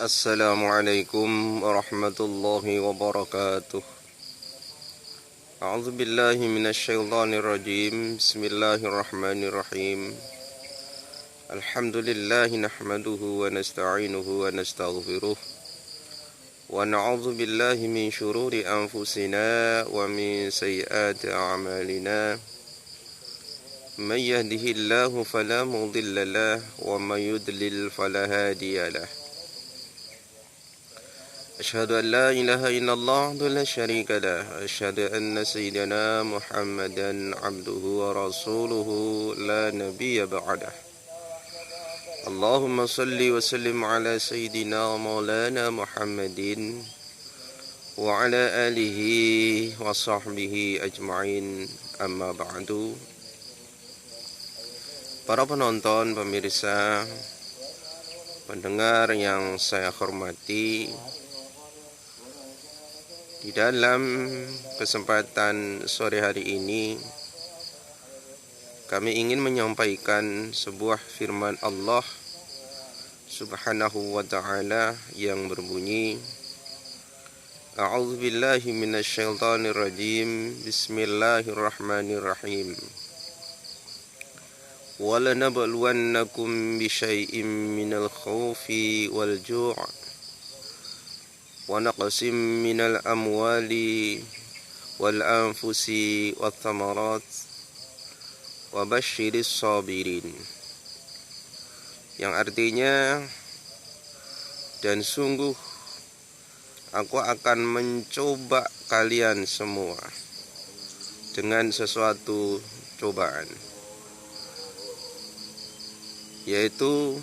Assalamualaikum warahmatullahi wabarakatuh. A'udzu billahi minasyaitonir rajim. Bismillahirrahmanirrahim. Alhamdulillahi nahmaduhu wa nasta'inuhu wa nastaghfiruh. Wa na'udzu billahi min syururi anfusina wa min sayyiati a'malina. May yahdihillahu fala mudilla lahu wa may yudlil fala hadiya lahu. أشهد أن لا إله إلا الله وحده لا شريك له أشهد أن سيدنا محمدا عبده ورسوله لا نبي بعده اللهم صل وسلم على سيدنا مولانا محمد وعلى آله وصحبه أجمعين أما بعد. Para penonton, pemirsa, pendengar yang saya hormati, di dalam kesempatan sore hari ini kami ingin menyampaikan sebuah firman Allah Subhanahu wa ta'ala yang berbunyi, A'udzu billahi minasyaitonir rajim. Bismillahirrahmanirrahim. Walanabluwannakum bisyai'im minal khaufi wal ju' wa naqsim minal amwali wal anfusi wath thamarat wa basyiris sabirin. Yang artinya, dan sungguh aku akan mencoba kalian semua dengan sesuatu cobaan, yaitu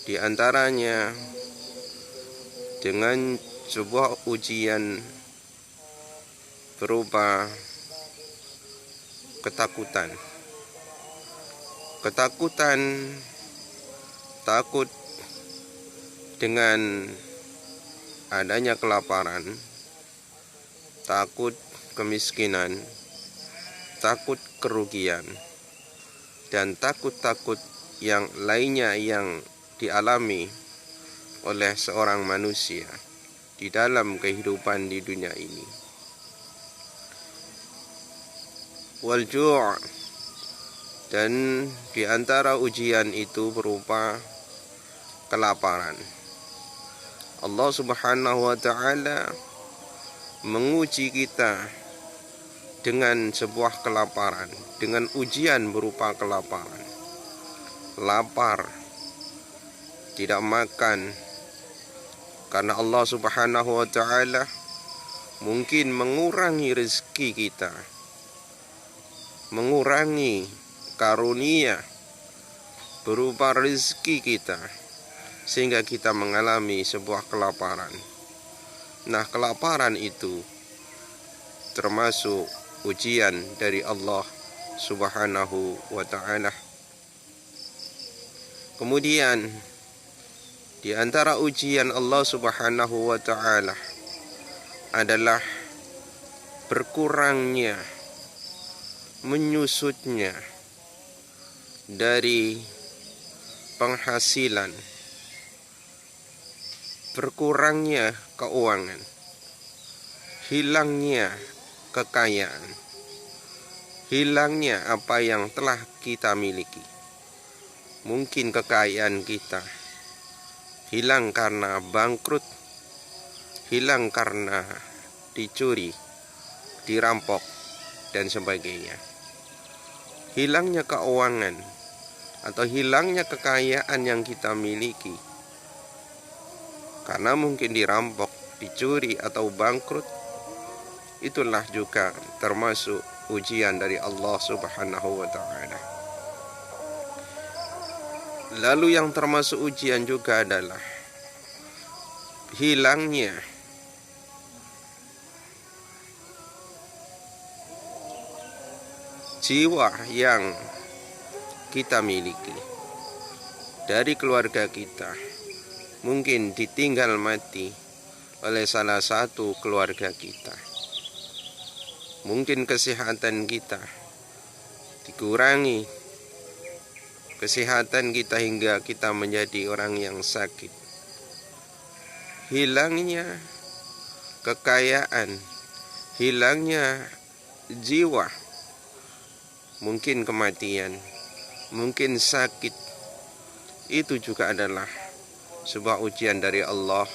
diantaranya dengan sebuah ujian berupa ketakutan. Takut dengan adanya kelaparan, takut kemiskinan, takut kerugian, dan takut-takut yang lainnya yang dialami oleh seorang manusia di dalam kehidupan di dunia ini. Wal ju', dan di antara ujian itu berupa kelaparan. Allah Subhanahu wa ta'ala menguji kita dengan sebuah kelaparan, dengan ujian berupa kelaparan. Lapar, tidak makan, karena Allah Subhanahu wa ta'ala mungkin mengurangi rezeki kita, mengurangi karunia berupa rezeki kita, sehingga kita mengalami sebuah kelaparan. Nah, kelaparan itu termasuk ujian dari Allah Subhanahu wa ta'ala. Kemudian di antara ujian Allah Subhanahu wa ta'ala adalah berkurangnya, menyusutnya dari penghasilan, berkurangnya keuangan, hilangnya kekayaan, hilangnya apa yang telah kita miliki. Mungkin kekayaan kita hilang karena bangkrut, hilang karena dicuri, dirampok, dan sebagainya. Hilangnya keuangan atau hilangnya kekayaan yang kita miliki karena mungkin dirampok, dicuri, atau bangkrut, itulah juga termasuk ujian dari Allah Subhanahu wa ta'ala. Lalu yang termasuk ujian juga adalah hilangnya jiwa yang kita miliki dari keluarga kita. Mungkin ditinggal mati oleh salah satu keluarga kita. Mungkin kesehatan kita dikurangi, kesehatan kita hingga kita menjadi orang yang sakit. hilangnya kekayaan, hilangnya jiwa, mungkin kematian, mungkin sakit, itu juga adalah sebuah ujian dari Allah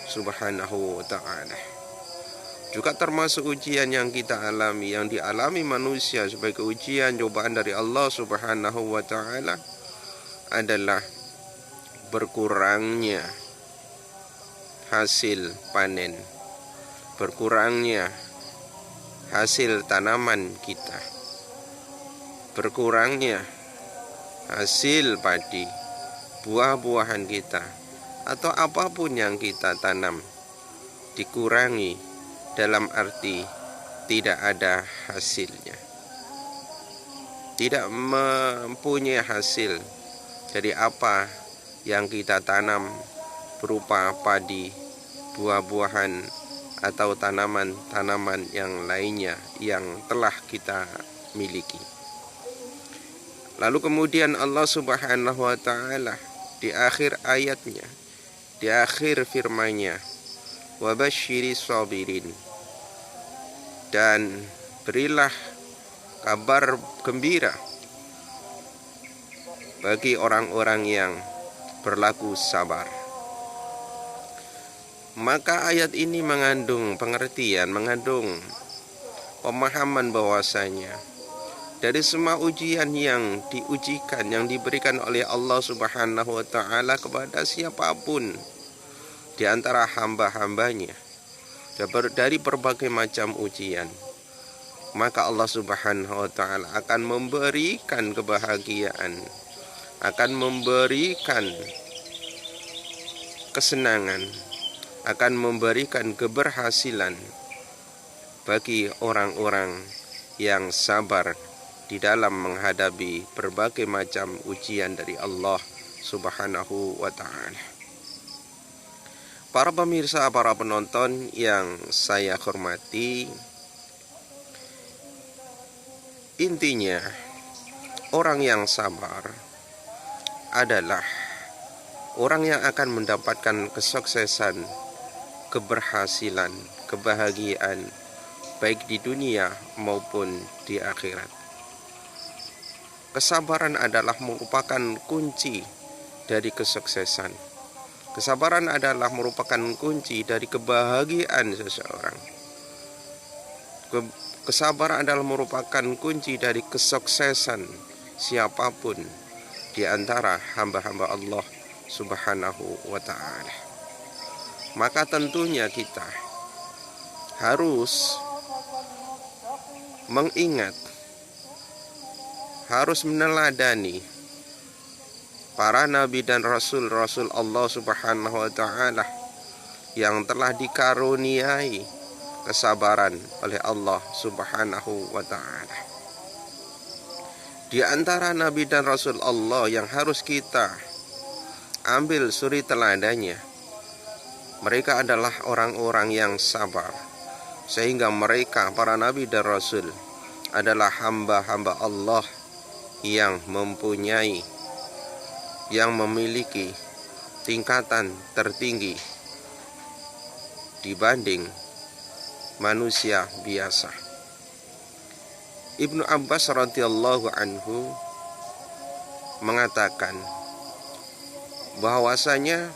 Subhanahu wa ta'ala. Juga termasuk ujian yang kita alami, yang dialami manusia sebagai ujian cobaan dari Allah Subhanahu wa ta'ala adalah berkurangnya hasil panen, berkurangnya hasil tanaman kita, berkurangnya hasil padi, buah-buahan kita, atau apapun yang kita tanam dikurangi dalam arti tidak ada hasilnya, tidak mempunyai hasil dari apa yang kita tanam berupa padi, buah-buahan, atau tanaman-tanaman yang lainnya yang telah kita miliki. Lalu kemudian Allah Subhanahu wa ta'ala di akhir ayatnya, di akhir firman-Nya, wa basyiris sabirin, dan berilah kabar gembira bagi orang-orang yang berlaku sabar. Maka ayat ini mengandung pengertian, mengandung pemahaman bahwasanya dari semua ujian yang diujikan, yang diberikan oleh Allah Subhanahu wa ta'ala kepada siapapun di antara hamba-hambanya, dari berbagai macam ujian, maka Allah Subhanahu wa ta'ala akan memberikan kebahagiaan, akan memberikan kesenangan, akan memberikan keberhasilan bagi orang-orang yang sabar di dalam menghadapi berbagai macam ujian dari Allah Subhanahu wa ta'ala. Para pemirsa, para penonton yang saya hormati, intinya orang yang sabar adalah orang yang akan mendapatkan kesuksesan, keberhasilan, kebahagiaan baik di dunia maupun di akhirat. Kesabaran adalah merupakan kunci dari kesuksesan. Kesabaran adalah merupakan kunci dari kebahagiaan seseorang. Kesabaran adalah merupakan kunci dari kesuksesan siapapun di antara hamba-hamba Allah Subhanahu wa ta'ala. Maka tentunya kita harus mengingat, harus meneladani para nabi dan rasul-rasul Allah Subhanahu wa ta'ala yang telah dikaruniai kesabaran oleh Allah Subhanahu wa ta'ala. Di antara nabi dan rasul Allah yang harus kita ambil suri teladannya, mereka adalah orang-orang yang sabar, sehingga mereka, para nabi dan rasul, adalah hamba-hamba Allah yang mempunyai, yang memiliki tingkatan tertinggi dibanding manusia biasa. Ibnu Abbas radhiyallahu anhu mengatakan bahwasanya